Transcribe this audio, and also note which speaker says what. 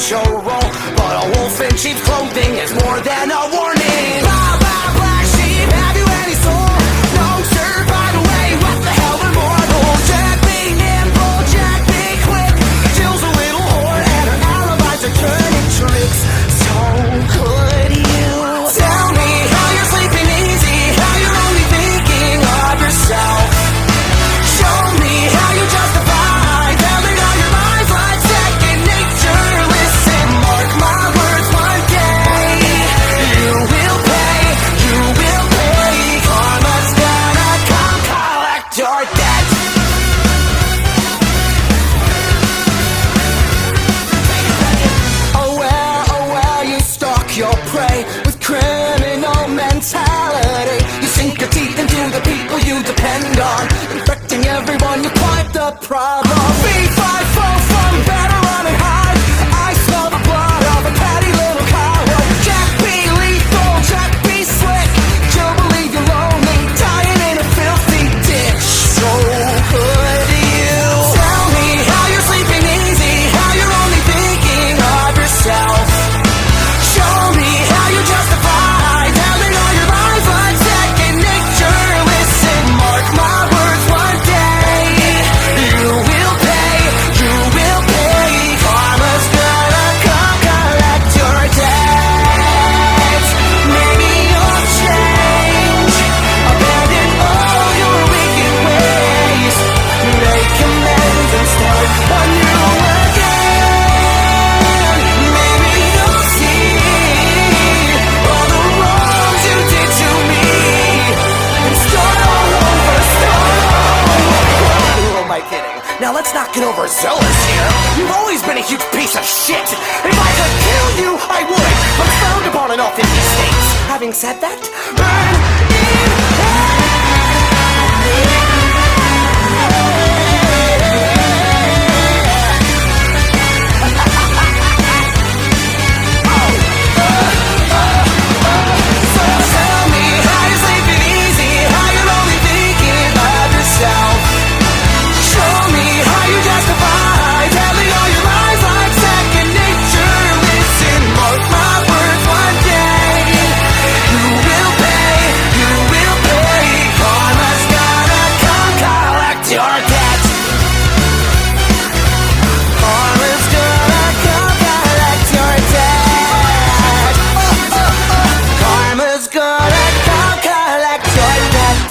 Speaker 1: macho role, but a wolf in sheep's clothing is more than a warning. Blah, blah, black sheep, have you any soul? No, sir, by the way, what the hell are mortals? Jack be nimble, Jack be quick. Jill's a little whore and her alibis are turning tricks. So could you tell me how you're sleeping easy, how you're only thinking of yourself? Show me how you justify telling all your lies like second nature. Listen, mark my words, one day you will pay, you will pay. Karma's gonna come collect your debt. Oh well, you stalk your prey with criminal mentality. You sink your teeth into the people you depend on, infecting everyone, you quite the problem. B5 from better running high. I smell the blood of a petty little coward. Jack be lethal, Jack be slick. You'll believe you're lonely, dying in a filthy ditch. So could you tell me how you're sleeping easy, how you're only thinking of yourself? Show me how you justify telling all your lies like second nature. Listen, mark my words, one day you will pay, you will pay. Karma's gonna come collect your debt. Maybe you'll change, abandon all your wicked ways, make amends and start anew again. Maybe you'll see all the wrongs you did to me and start all over, start all over. Who am I kidding? Now let's not get overzealous here. You've always been a huge piece of shit. If I could kill you, I would, but it's frowned upon in all 50 states. Having said that, burn in hell. So tell me how you're sleeping easy, how you're only thinking of yourself. Show me how you justify telling all your lies like second nature. Listen, mark my words, one day you will pay, you will pay. Karma's gonna come collect your debt. Karma's gonna come collect your debt. Karma's gonna come collect your debt.